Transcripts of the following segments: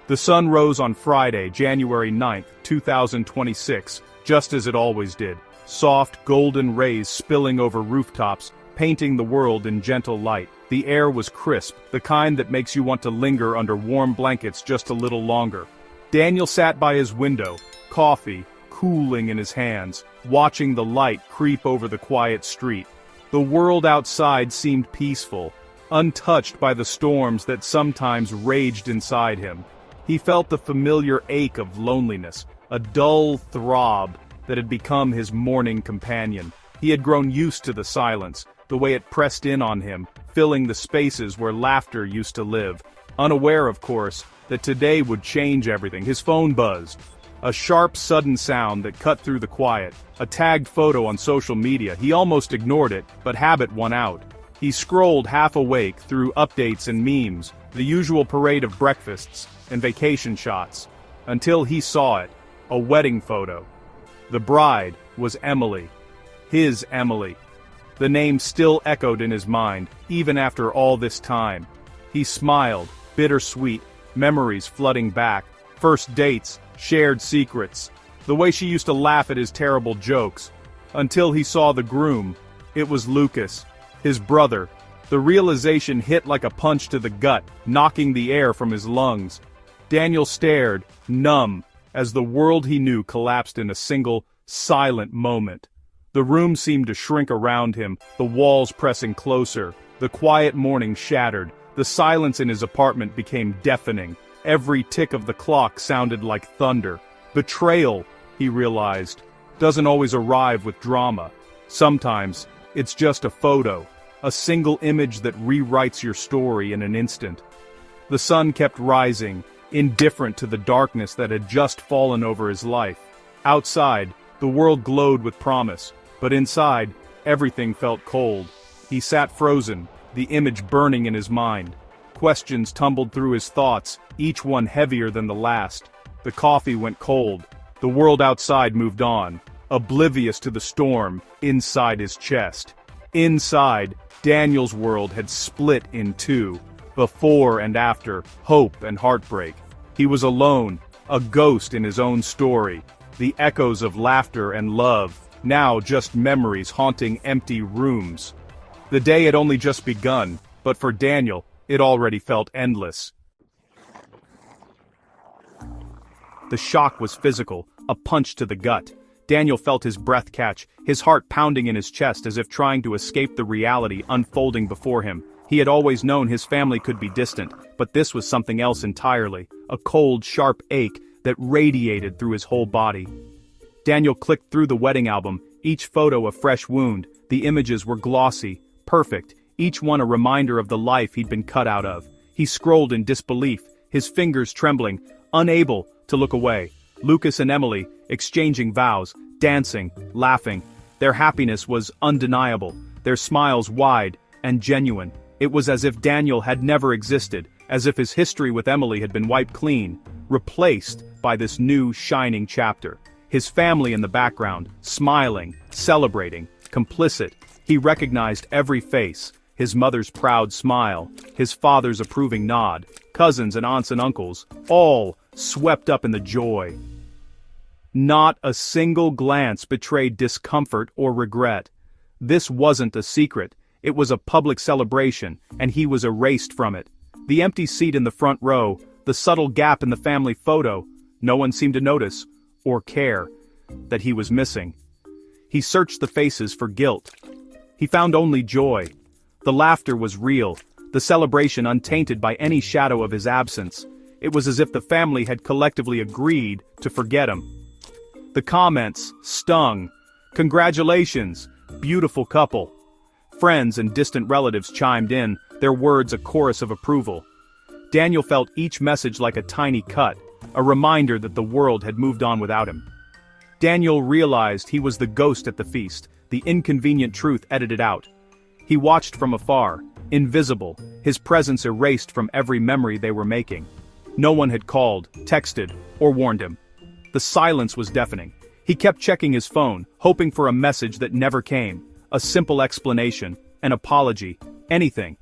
The sun rose on Friday, January 9th, 2026, just as it always did. Soft, golden rays spilling over rooftops, painting the world in gentle light. The air was crisp, the kind that makes you want to linger under warm blankets just a little longer. Daniel sat by his window, coffee cooling in his hands, watching the light creep over the quiet street. The world outside seemed peaceful, untouched by the storms that sometimes raged inside him. He felt the familiar ache of loneliness, a dull throb that had become his morning companion. He had grown used to the silence, the way it pressed in on him, filling the spaces where laughter used to live. Unaware, of course, that today would change everything. His phone buzzed. A sharp, sudden sound that cut through the quiet. A tagged photo on social media. He almost ignored it, but habit won out. He scrolled half awake through updates and memes, the usual parade of breakfasts and vacation shots, until he saw it, a wedding photo. The bride was Emily. His Emily. The name still echoed in his mind, even after all this time. He smiled, bittersweet, memories flooding back, first dates, shared secrets, the way she used to laugh at his terrible jokes, until he saw the groom. It was Lucas, his brother. The realization hit like a punch to the gut, knocking the air from his lungs. Daniel stared, numb, as the world he knew collapsed in a single, silent moment. The room seemed to shrink around him, the walls pressing closer. The quiet morning shattered. The silence in his apartment became deafening. Every tick of the clock sounded like thunder. Betrayal, he realized, doesn't always arrive with drama. Sometimes, it's just a photo, a single image that rewrites your story in an instant. The sun kept rising, indifferent to the darkness that had just fallen over his life. Outside, the world glowed with promise, but inside, everything felt cold. He sat frozen, the image burning in his mind. Questions tumbled through his thoughts, each one heavier than the last. The coffee went cold. The world outside moved on, oblivious to the storm inside his chest. Inside, Daniel's world had split in two, before and after, hope and heartbreak. He was alone, a ghost in his own story, the echoes of laughter and love, now just memories haunting empty rooms. The day had only just begun, but for Daniel, it already felt endless. The shock was physical, a punch to the gut. Daniel felt his breath catch, his heart pounding in his chest as if trying to escape the reality unfolding before him. He had always known his family could be distant, but this was something else entirely, a cold, sharp ache that radiated through his whole body. Daniel clicked through the wedding album, each photo a fresh wound. The images were glossy, perfect, each one a reminder of the life he'd been cut out of. He scrolled in disbelief, his fingers trembling, unable to look away. Lucas and Emily, exchanging vows, dancing, laughing. Their happiness was undeniable, their smiles wide and genuine. It was as if Daniel had never existed, as if his history with Emily had been wiped clean, replaced by this new, shining chapter. His family in the background, smiling, celebrating, complicit. He recognized every face, his mother's proud smile, his father's approving nod, cousins and aunts and uncles, all swept up in the joy. Not a single glance betrayed discomfort or regret. This wasn't a secret, it was a public celebration, and he was erased from it. The empty seat in the front row, the subtle gap in the family photo, no one seemed to notice, or care, that he was missing. He searched the faces for guilt. He found only joy. The laughter was real, the celebration untainted by any shadow of his absence. It was as if the family had collectively agreed to forget him. The comments stung. Congratulations, beautiful couple. Friends and distant relatives chimed in, their words a chorus of approval. Daniel felt each message like a tiny cut, a reminder that the world had moved on without him. Daniel realized he was the ghost at the feast, the inconvenient truth edited out. He watched from afar, invisible, his presence erased from every memory they were making. No one had called, texted, or warned him. The silence was deafening. He kept checking his phone, hoping for a message that never came, a simple explanation, an apology, anything.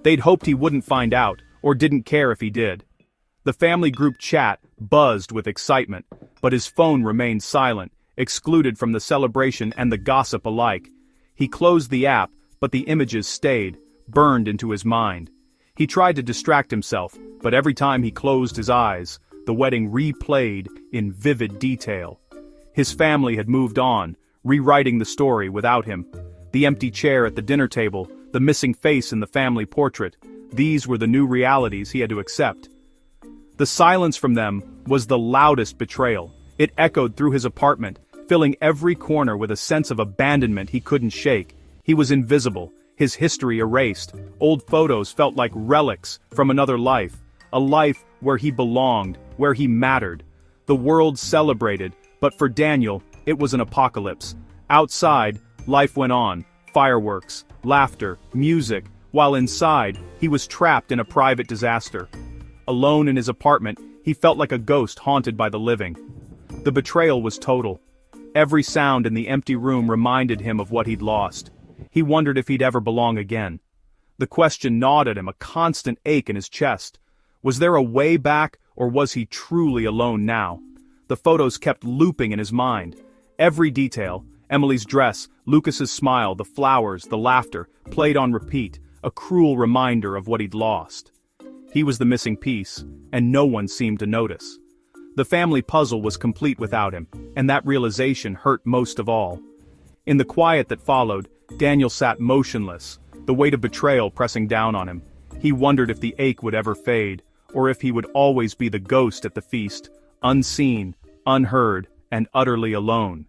They'd hoped he wouldn't find out, or didn't care if he did. The family group chat buzzed with excitement, but his phone remained silent, excluded from the celebration and the gossip alike. He closed the app, but the images stayed, burned into his mind. He tried to distract himself, but every time he closed his eyes, the wedding replayed in vivid detail. His family had moved on, rewriting the story without him. The empty chair at the dinner table, the missing face in the family portrait, these were the new realities he had to accept. The silence from them was the loudest betrayal. It echoed through his apartment, filling every corner with a sense of abandonment he couldn't shake. He was invisible, his history erased. Old photos felt like relics from another life, a life where he belonged, where he mattered. The world celebrated, but for Daniel, it was an apocalypse. Outside, life went on, fireworks, laughter, music, while inside, he was trapped in a private disaster. Alone in his apartment, he felt like a ghost haunted by the living. The betrayal was total. Every sound in the empty room reminded him of what he'd lost. He wondered if he'd ever belong again. The question gnawed at him, a constant ache in his chest. Was there a way back, or was he truly alone now? The photos kept looping in his mind. Every detail, Emily's dress, Lucas's smile, the flowers, the laughter, played on repeat, a cruel reminder of what he'd lost. He was the missing piece, and no one seemed to notice. The family puzzle was complete without him, and that realization hurt most of all. In the quiet that followed, Daniel sat motionless, the weight of betrayal pressing down on him. He wondered if the ache would ever fade, or if he would always be the ghost at the feast, unseen, unheard, and utterly alone.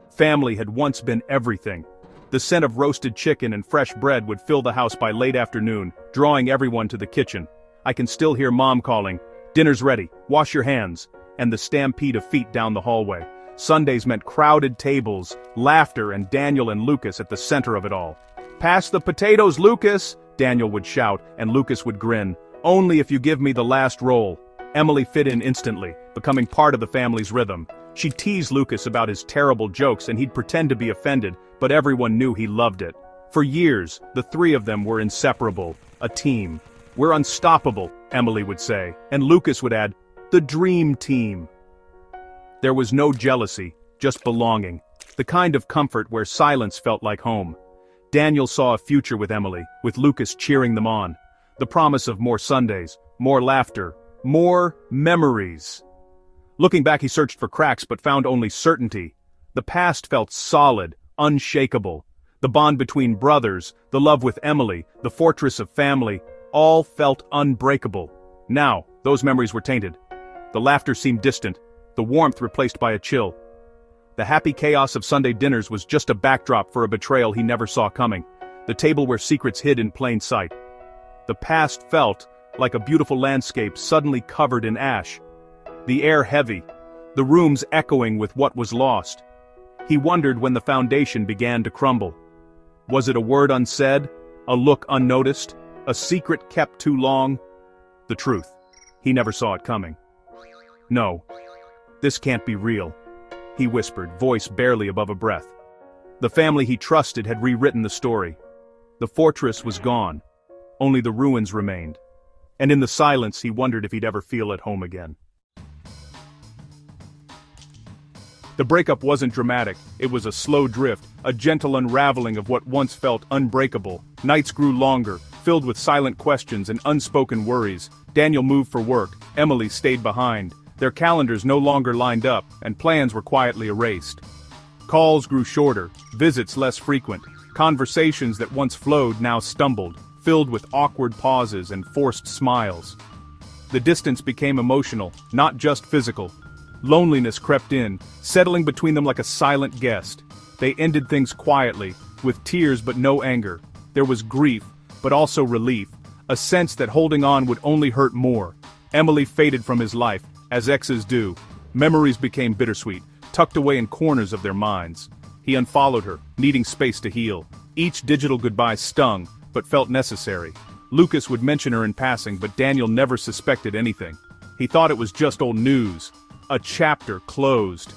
Family had once been everything. The scent of roasted chicken and fresh bread would fill the house by late afternoon, drawing everyone to the kitchen. I can still hear Mom calling, "Dinner's ready, wash your hands," and the stampede of feet down the hallway. Sundays meant crowded tables, laughter, and Daniel and Lucas at the center of it all. "Pass the potatoes, Lucas!" Daniel would shout, and Lucas would grin. "Only if you give me the last roll." Emily fit in instantly, becoming part of the family's rhythm. She'd tease Lucas about his terrible jokes and he'd pretend to be offended, but everyone knew he loved it. For years, the three of them were inseparable, a team. "We're unstoppable," Emily would say, and Lucas would add, "the dream team." There was no jealousy, just belonging, the kind of comfort where silence felt like home. Daniel saw a future with Emily, with Lucas cheering them on. The promise of more Sundays, more laughter, more memories. Looking back, he searched for cracks but found only certainty. The past felt solid, unshakable. The bond between brothers, the love with Emily, the fortress of family, all felt unbreakable. Now, those memories were tainted. The laughter seemed distant, the warmth replaced by a chill. The happy chaos of Sunday dinners was just a backdrop for a betrayal he never saw coming, the table where secrets hid in plain sight. The past felt like a beautiful landscape suddenly covered in ash. The air heavy, the rooms echoing with what was lost. He wondered when the foundation began to crumble. Was it a word unsaid, a look unnoticed, a secret kept too long? The truth, he never saw it coming. "No, this can't be real," he whispered, voice barely above a breath. The family he trusted had rewritten the story. The fortress was gone, only the ruins remained. And in the silence he wondered if he'd ever feel at home again. The breakup wasn't dramatic, it was a slow drift, a gentle unraveling of what once felt unbreakable. Nights grew longer, filled with silent questions and unspoken worries. Daniel moved for work, Emily stayed behind. Their calendars no longer lined up, and plans were quietly erased. Calls grew shorter, visits less frequent. Conversations that once flowed now stumbled, filled with awkward pauses and forced smiles. The distance became emotional, not just physical. Loneliness crept in, settling between them like a silent guest. They ended things quietly, with tears but no anger. There was grief, but also relief, a sense that holding on would only hurt more. Emily faded from his life, as exes do. Memories became bittersweet, tucked away in corners of their minds. He unfollowed her, needing space to heal. Each digital goodbye stung, but felt necessary. Lucas would mention her in passing, but Daniel never suspected anything. He thought it was just old news. A chapter closed.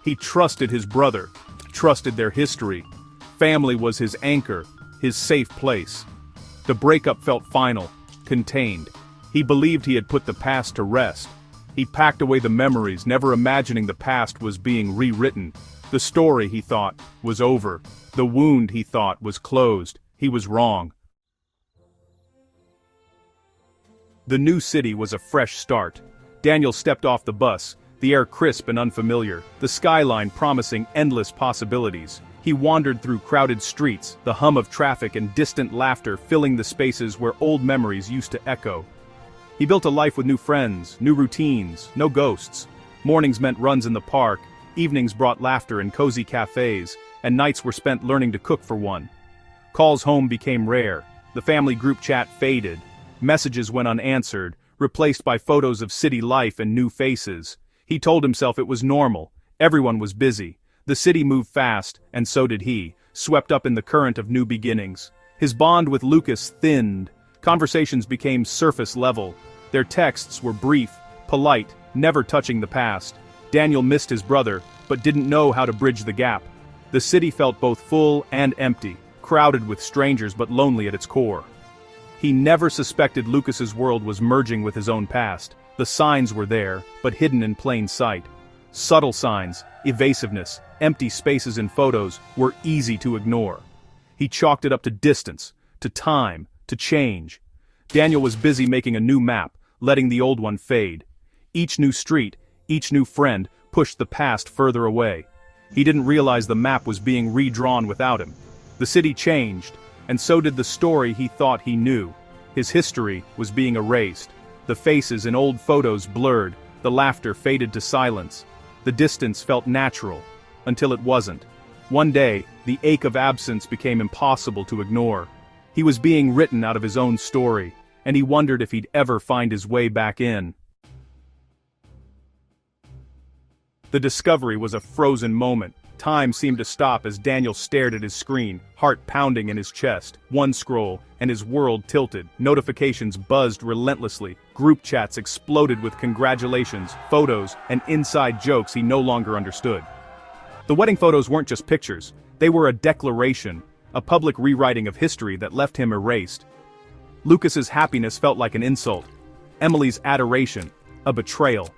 He trusted his brother, trusted their history. Family was his anchor, his safe place. The breakup felt final, contained. He believed he had put the past to rest. He packed away the memories, never imagining the past was being rewritten. The story, he thought, was over. The wound, he thought, was closed. He was wrong. The new city was a fresh start. Daniel stepped off the bus, the air crisp and unfamiliar, the skyline promising endless possibilities. He wandered through crowded streets, the hum of traffic and distant laughter filling the spaces where old memories used to echo. He built a life with new friends, new routines, no ghosts. Mornings meant runs in the park, evenings brought laughter in cozy cafes, and nights were spent learning to cook for one. Calls home became rare, the family group chat faded, messages went unanswered, replaced by photos of city life and new faces. He told himself it was normal, everyone was busy. The city moved fast, and so did he, swept up in the current of new beginnings. His bond with Lucas thinned. Conversations became surface level. Their texts were brief, polite, never touching the past. Daniel missed his brother, but didn't know how to bridge the gap. The city felt both full and empty, crowded with strangers but lonely at its core. He never suspected Lucas's world was merging with his own past. The signs were there, but hidden in plain sight. Subtle signs, evasiveness, empty spaces in photos were easy to ignore. He chalked it up to distance, to time, to change. Daniel was busy making a new map, letting the old one fade. Each new street, each new friend, pushed the past further away. He didn't realize the map was being redrawn without him. The city changed, and so did the story he thought he knew. His history was being erased. The faces in old photos blurred, the laughter faded to silence. The distance felt natural, until it wasn't. One day, the ache of absence became impossible to ignore. He was being written out of his own story, and he wondered if he'd ever find his way back in. The discovery was a frozen moment. Time seemed to stop as Daniel stared at his screen, heart pounding in his chest. One scroll, and his world tilted. Notifications buzzed relentlessly. Group chats exploded with congratulations, photos, and inside jokes he no longer understood. The wedding photos weren't just pictures. They were a declaration, a public rewriting of history that left him erased. Lucas's happiness felt like an insult. Emily's adoration, a betrayal.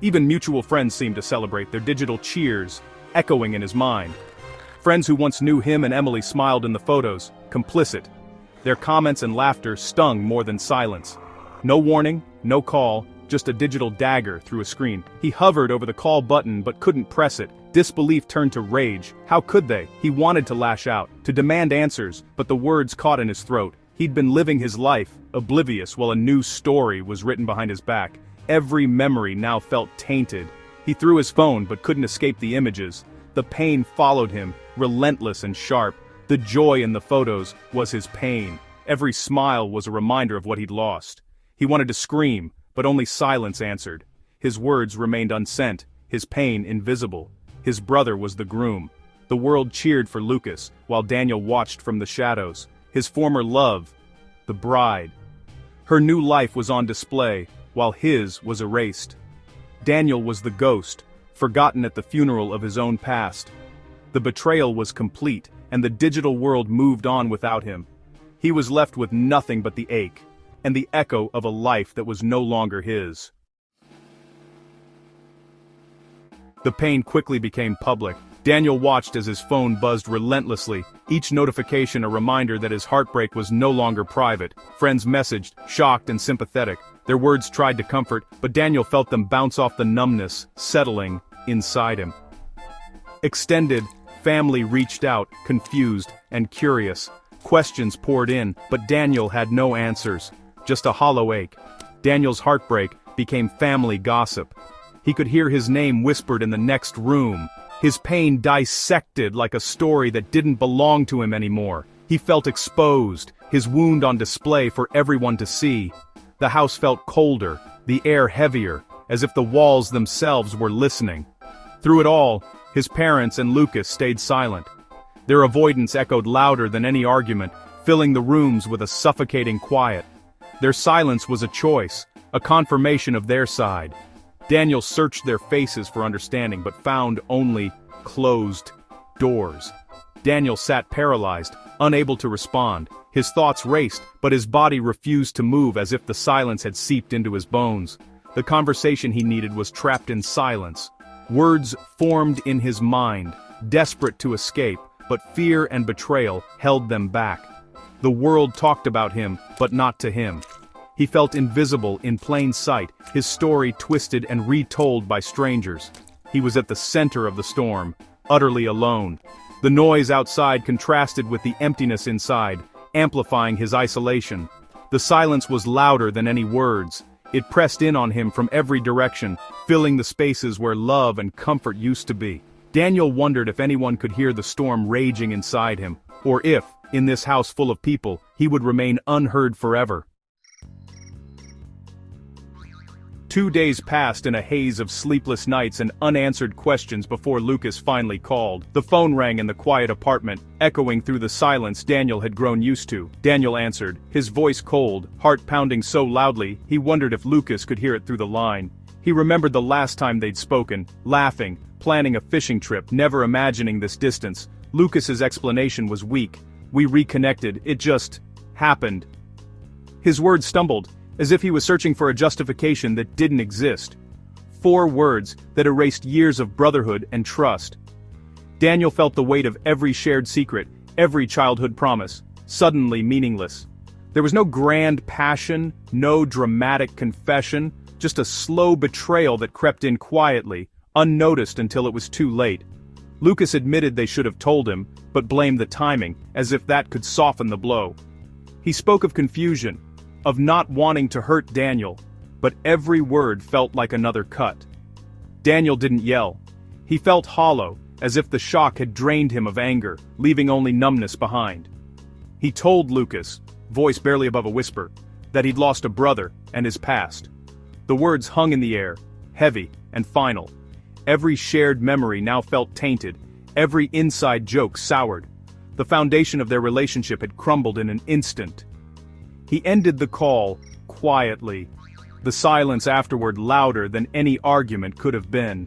Even mutual friends seemed to celebrate, their digital cheers echoing in his mind. Friends who once knew him and Emily smiled in the photos, complicit. Their comments and laughter stung more than silence. No warning, no call, just a digital dagger through a screen. He hovered over the call button but couldn't press it. Disbelief turned to rage. How could they? He wanted to lash out, to demand answers, but the words caught in his throat. He'd been living his life, oblivious, while a new story was written behind his back. Every memory now felt tainted. He threw his phone but couldn't escape the images. The pain followed him, relentless and sharp. The joy in the photos was his pain. Every smile was a reminder of what he'd lost. He wanted to scream, but only silence answered. His words remained unsent, his pain invisible. His brother was the groom. The world cheered for Lucas, while Daniel watched from the shadows. His former love, the bride. Her new life was on display, while his was erased. Daniel was the ghost, forgotten at the funeral of his own past. The betrayal was complete, and the digital world moved on without him. He was left with nothing but the ache, and the echo of a life that was no longer his. The pain quickly became public. Daniel watched as his phone buzzed relentlessly, each notification a reminder that his heartbreak was no longer private. Friends messaged, shocked and sympathetic. Their words tried to comfort, but Daniel felt them bounce off the numbness, settling inside him. Extended family reached out, confused and curious. Questions poured in, but Daniel had no answers, just a hollow ache. Daniel's heartbreak became family gossip. He could hear his name whispered in the next room. His pain dissected like a story that didn't belong to him anymore. He felt exposed, his wound on display for everyone to see. The house felt colder, the air heavier, as if the walls themselves were listening. Through it all, his parents and Lucas stayed silent. Their avoidance echoed louder than any argument, filling the rooms with a suffocating quiet. Their silence was a choice, a confirmation of their side. Daniel searched their faces for understanding but found only closed doors. Daniel sat paralyzed, unable to respond. His thoughts raced, but his body refused to move as if the silence had seeped into his bones. The conversation he needed was trapped in silence. Words formed in his mind, desperate to escape, but fear and betrayal held them back. The world talked about him, but not to him. He felt invisible in plain sight, his story twisted and retold by strangers. He was at the center of the storm, utterly alone. The noise outside contrasted with the emptiness inside, amplifying his isolation. The silence was louder than any words. It pressed in on him from every direction, filling the spaces where love and comfort used to be. Daniel wondered if anyone could hear the storm raging inside him, or if, in this house full of people, he would remain unheard forever. 2 days passed in a haze of sleepless nights and unanswered questions before Lucas finally called. The phone rang in the quiet apartment, echoing through the silence Daniel had grown used to. Daniel answered, his voice cold, heart pounding so loudly, he wondered if Lucas could hear it through the line. He remembered the last time they'd spoken, laughing, planning a fishing trip, never imagining this distance. Lucas's explanation was weak. We reconnected, it just happened. His words stumbled, as if he was searching for a justification that didn't exist. 4 words that erased years of brotherhood and trust. Daniel felt the weight of every shared secret, every childhood promise, suddenly meaningless. There was no grand passion, no dramatic confession, just a slow betrayal that crept in quietly, unnoticed until it was too late. Lucas admitted they should have told him, but blamed the timing, as if that could soften the blow. He spoke of confusion, of not wanting to hurt Daniel, but every word felt like another cut. Daniel didn't yell. He felt hollow, as if the shock had drained him of anger, leaving only numbness behind. He told Lucas, voice barely above a whisper, that he'd lost a brother and his past. The words hung in the air, heavy and final. Every shared memory now felt tainted, every inside joke soured. The foundation of their relationship had crumbled in an instant. He ended the call, quietly, the silence afterward louder than any argument could have been.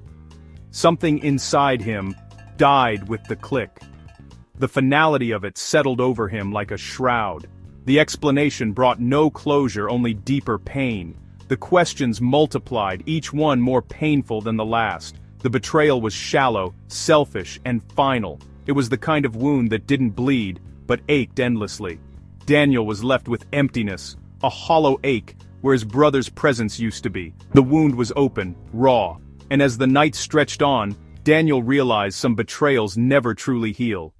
Something inside him died with the click. The finality of it settled over him like a shroud. The explanation brought no closure, only deeper pain. The questions multiplied, each one more painful than the last. The betrayal was shallow, selfish, and final. It was the kind of wound that didn't bleed, but ached endlessly. Daniel was left with emptiness, a hollow ache where his brother's presence used to be. The wound was open, raw, and as the night stretched on, Daniel realized some betrayals never truly heal.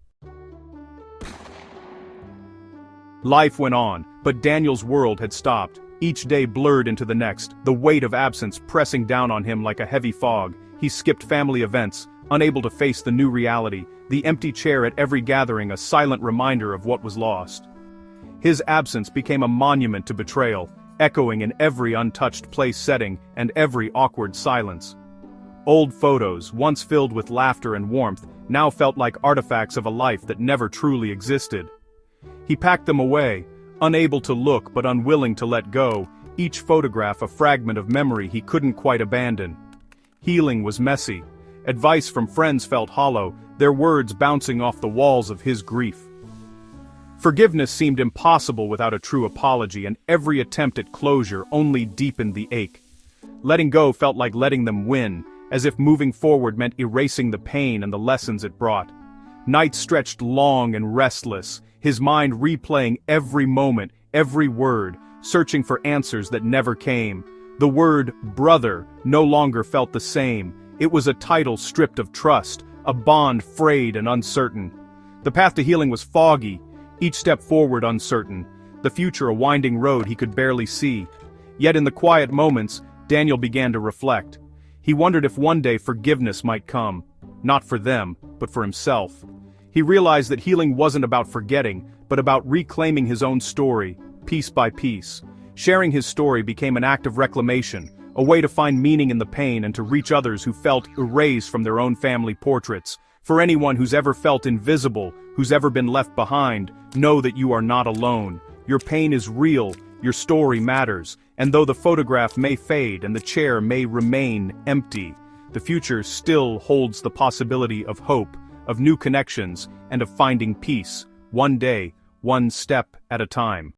Life went on, but Daniel's world had stopped. Each day blurred into the next, the weight of absence pressing down on him like a heavy fog. He skipped family events, unable to face the new reality, the empty chair at every gathering a silent reminder of what was lost. His absence became a monument to betrayal, echoing in every untouched place setting and every awkward silence. Old photos, once filled with laughter and warmth, now felt like artifacts of a life that never truly existed. He packed them away, unable to look but unwilling to let go, each photograph a fragment of memory he couldn't quite abandon. Healing was messy. Advice from friends felt hollow, their words bouncing off the walls of his grief. Forgiveness seemed impossible without a true apology, and every attempt at closure only deepened the ache. Letting go felt like letting them win, as if moving forward meant erasing the pain and the lessons it brought. Nights stretched long and restless, his mind replaying every moment, every word, searching for answers that never came. The word brother no longer felt the same. It was a title stripped of trust, a bond frayed and uncertain. The path to healing was foggy, each step forward uncertain, the future a winding road he could barely see. Yet in the quiet moments, Daniel began to reflect. He wondered if one day forgiveness might come, not for them, but for himself. He realized that healing wasn't about forgetting, but about reclaiming his own story, piece by piece. Sharing his story became an act of reclamation, a way to find meaning in the pain and to reach others who felt erased from their own family portraits. For anyone who's ever felt invisible, who's ever been left behind, know that you are not alone. Your pain is real, your story matters, and though the photograph may fade and the chair may remain empty, the future still holds the possibility of hope, of new connections, and of finding peace, one day, one step at a time.